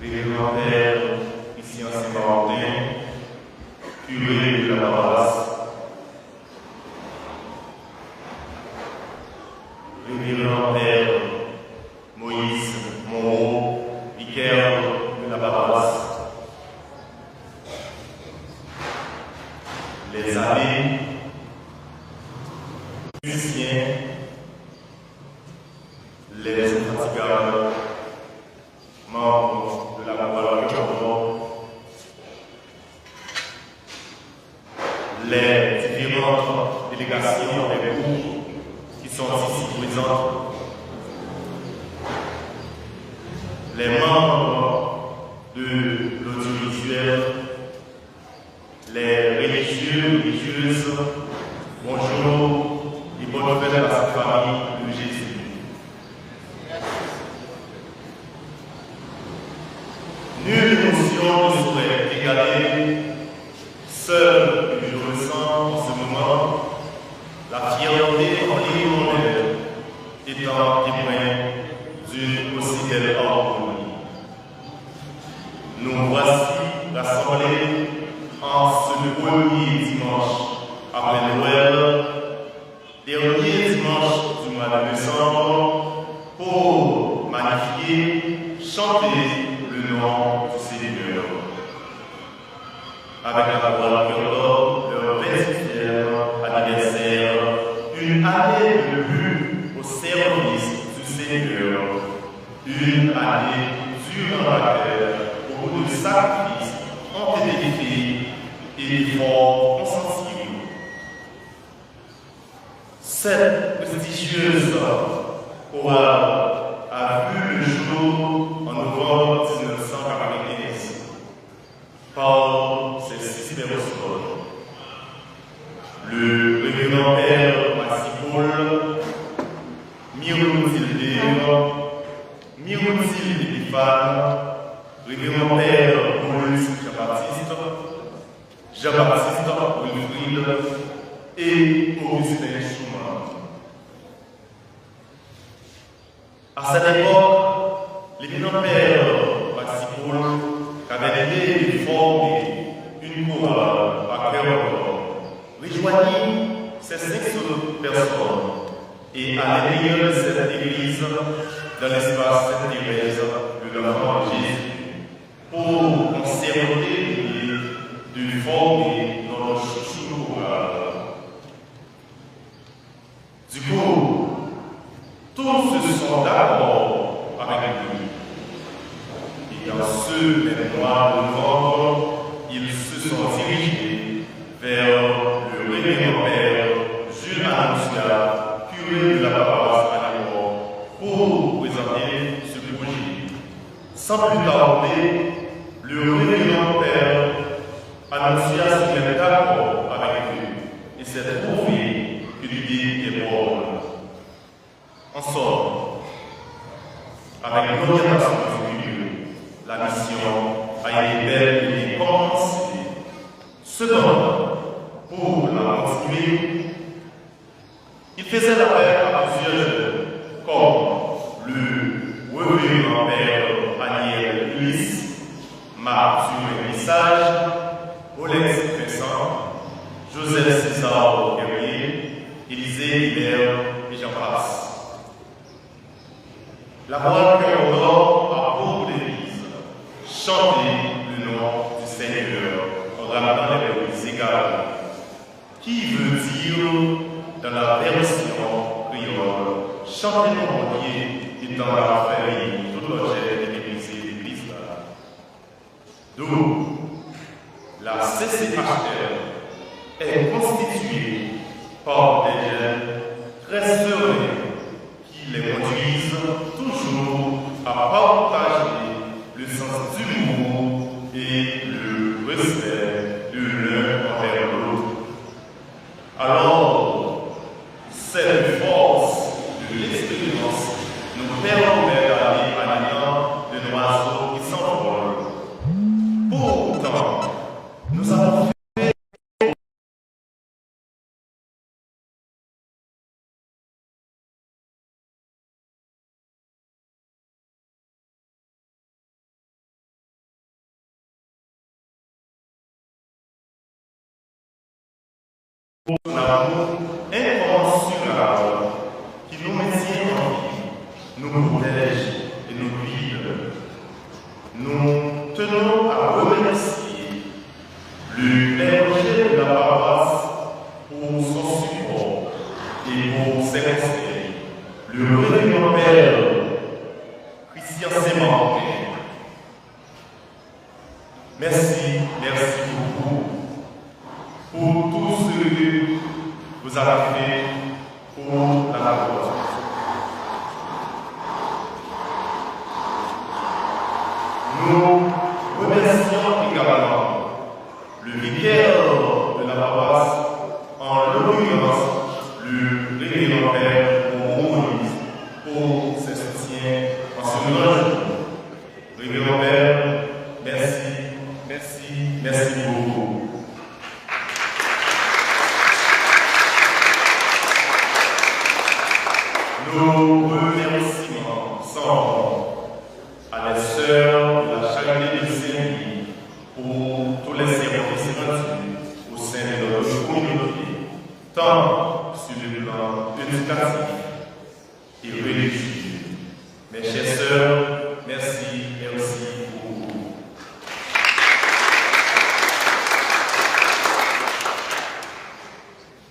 Révérend Père Christian Saint-Martin, curé de la paroisse, Révérend Père Moïse Moreau, vicaire de la paroisse, les abbés, musiciens, les infatigables, membres de la chorale Cœur-d'Or, les différentes délégations des groupes qui sont ici présentes, les membres de l'audiovisuel, les religieux, religieuses, bonjour et bonne fête à cette famille de Jésus. Nulle émotion ne saurait égaler seul que je ressens en ce moment la fierté en l'irlandais étant témoin d'une aussi belle harmonie. Nous voici rassemblés en ce premier dimanche après Noël, dernier dimanche du mois de décembre, pour magnifier, chanter le nom du Seigneur. Avec la chorale Cœur-d'Or, leur 28e anniversaire, une année de plus au service du Seigneur, une année durant laquelle beaucoup de sacrifices ont été faits et d'efforts consentis. Cette prestigieuse chorale a vu le jour en novembre 1995 par ses 6 personnes. Le révérend Père Maxime, Miroutile Épiphane, révérend Père Maurice Jean-Baptiste Wilfried et Augustin Schumann. À cette époque, l'éminent Père Maxime avait l'idée de former une chorale à Cœur-d'Or, rejoignit ces 500 personnes et à l'intérieur de cette église, dans l'espace Sainte-Thérèse de l'Enfant Jésus, pour conserver l'idée de former notre chouchou chorale. Du coup, tous se sont d'accord avec lui. Et dans ce même mois de novembre, ils se sont dirigés vers le révérend Père Jules Annonciat, curé de la paroisse à l'époque, pour présenter ce projet. Sans plus tarder, le révérend Père Annonciat se met d'accord avec eux et s'est trouvé que l'idée est bonne. En somme, avec l'orientation du milieu, la mission a été belle et commencée. Cependant, pour la continuer, il faisait appel à plusieurs jeunes, comme le révérend Père Aniel Ulysse, Marc Message, Olex Vincent, Joseph César Guerrier, Élisée Hibert et j'en passe. La chorale Cœur-d'Or a beaucoup d'églises chanter le nom du Seigneur en ramenant les mélodies égales, qui veut dire, dans la version créole, chanter mon Dieu étant la famille, tout l'objet de l'église et l'église. D'où la CCHR est constituée par des jeunes très sereins qui les conduisent toujours à partager le sens d'humour et le respect de l'un envers l'autre. Alors, cette force de l'expérience nous permet d'aller à l'élan de l'oiseau qui s'envole. Pourtant, nous avons Pour l'amour incommensurable qui nous maintient en vie, nous protège et nous guide. Nous tenons à remercier le clergé de la paroisse pour son support et pour ses conseils. Le révérend Père Christian Sémanquet. Merci beaucoup pour tout ce que vous avez fait pour la paroisse. Nous remercions également le vicaire de la paroisse, en l'occurrence le révérend Père Moïse, pour ses soutiens en ce moment. Révérend Père, merci beaucoup. Nos remerciements sont à les sœurs de la charité de Saint-Louis pour tous les services rendus au sein de notre communauté, tant sur le plan éducatif et religieux. Mes chères sœurs, merci beaucoup.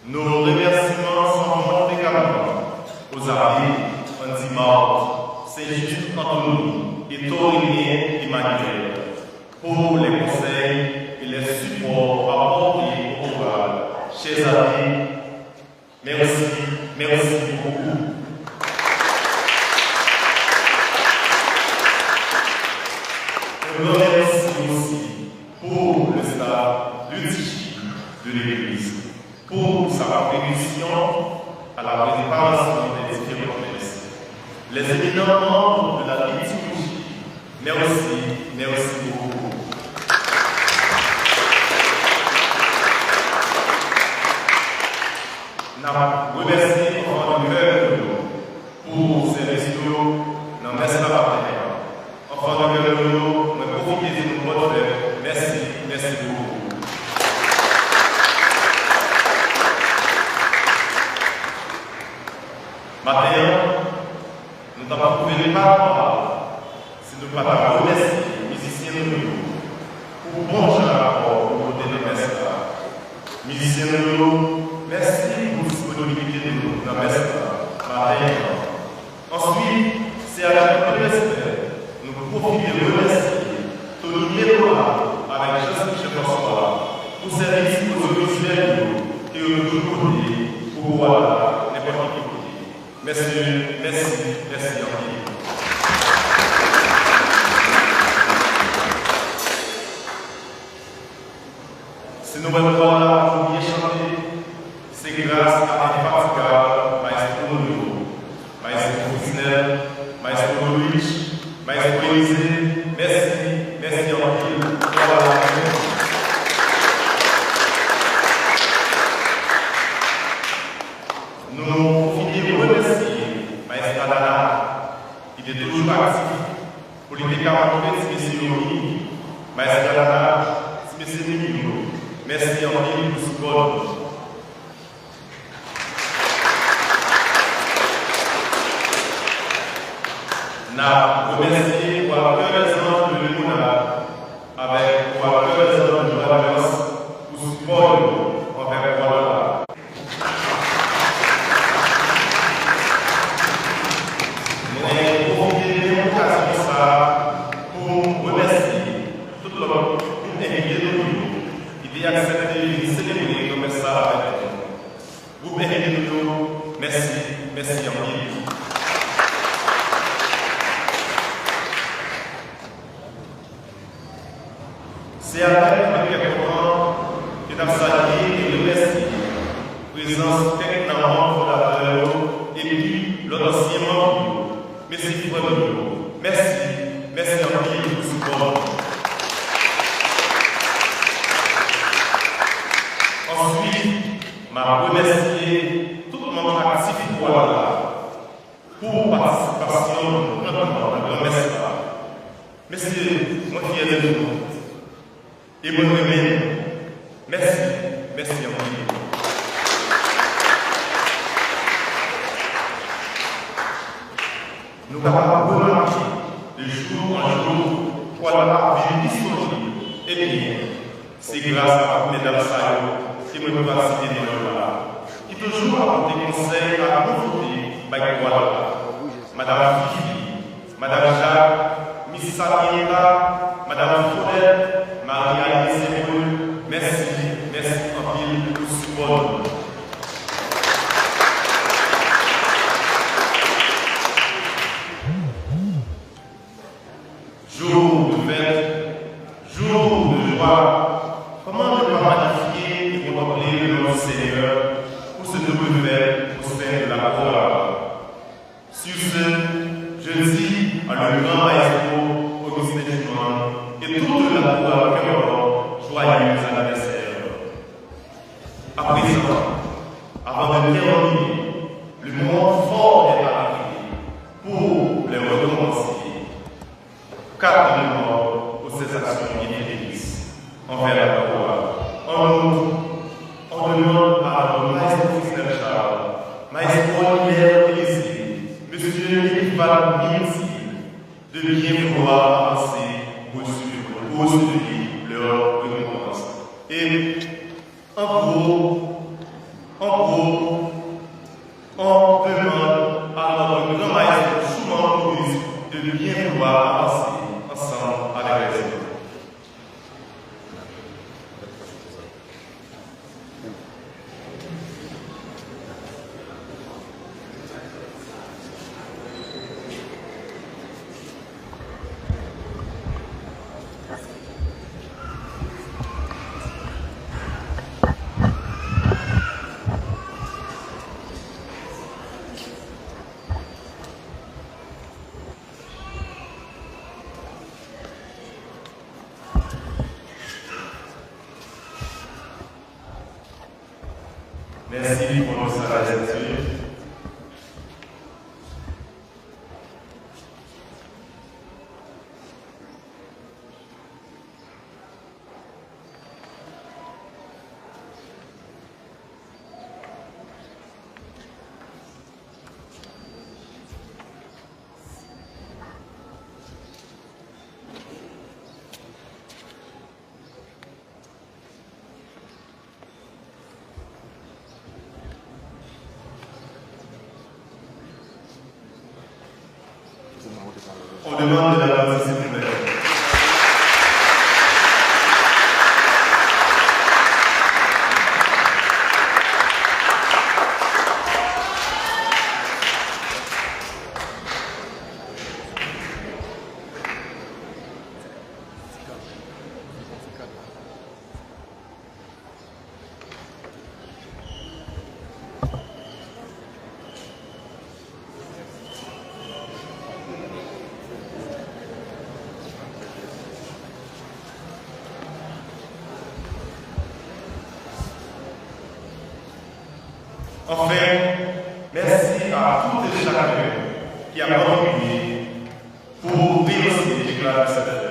Nos remerciements sont également aux abbés Andy Marc, Saint-Just Anthony et Torinien Emmanuel pour les conseils et les supports apportés au ouvrage. Chers amis, merci beaucoup. Je remercie aussi pour le staff liturgique de l'Église, pour sa contribution à la préparation des différentes messes. Les éminents membres de la liturgie, merci beaucoup. Nous remercions en cœur pour ces restos dans la messe la enfant de cœur de nous, profitez de nous votre frère. Merci beaucoup. Maintenant, nous n'avons trouvé pas parole si nous ne pas remercier les musiciens de nous pour bon rapport au côté de la messe. Musiciens de nous, merci pour la disponibilité de nous dans la messe. Ensuite, c'est à la respect, nous profitons de remercier Tony Méloa avec Jean-Michel François pour service aux audiovisuels et aux deux côtés pour voir n'importe qui. Merci en vie. Si nous venons là pour bien chanter, c'est grâce à l'infatigable Maestro Nuno, Maestro Fusnel, Maestro Luis, Maestro Élisée. Merci en vie. Nous finirons de remercier Maestra Dana, qui est toujours actif pour les décapaciter de ces messieurs. Maestra Dana, ces messieurs, merci en vie pour ce support. Nous remercions pour la présence de l'Émouna avec pour la présence de la Valence pour support envers Guadalajara. Pour remercier toute l'homme invité de nous qui a accepté de célébrer comme ça avec nous. Vous bénissez nous, merci en vie. C'est avec un que nous saluons et remercier présence techniquement fondateur et puis l'autre ancien membre, M. Frédéric. Merci en vie pour ce support. Ensuite, je remercie tout le monde actif pour participation dans la messe. Monsieur, moi qui est de nous, et moi-même, merci en vie. nous avons remarqué de jour en jour pour la vie disponible. Eh bien, c'est grâce à Mesdames Sayo qui me capacité dans le là, qui toujours apporte des conseils à nouveauté, Madame Fifi, Madame Jacques, Miss Samieta, Madame Faudel, Maria Sébreux, merci en pile pour ce support. Jour de fête, jour de joie, comment ne pas magnifier et contempler le nom du Seigneur pour ce double fête au sein de la parole. Sur ce, je dis à le grand maestro Augustin Dumont et toute la parole joyeux anniversaire. À présent, avant de terminer, le moment fort est arrivé pour les recommencer. 4 morts aux cessations bénéfices envers la parole. En outre, on demande à notre maestro Fixel Charles, maestro Olivier Élysée, monsieur Étival Minsil, de bien pouvoir avancer au-dessus de leur récompense. Et en gros, on demande à notre grand maestro Souman Maurice de bien pouvoir avancer ensemble avec les autres. Merci pour notre sagesse. On demande de la base, s'il vous plaît. Enfin, merci à tout et chacun qui a contribué pour réussir l'éclat de cette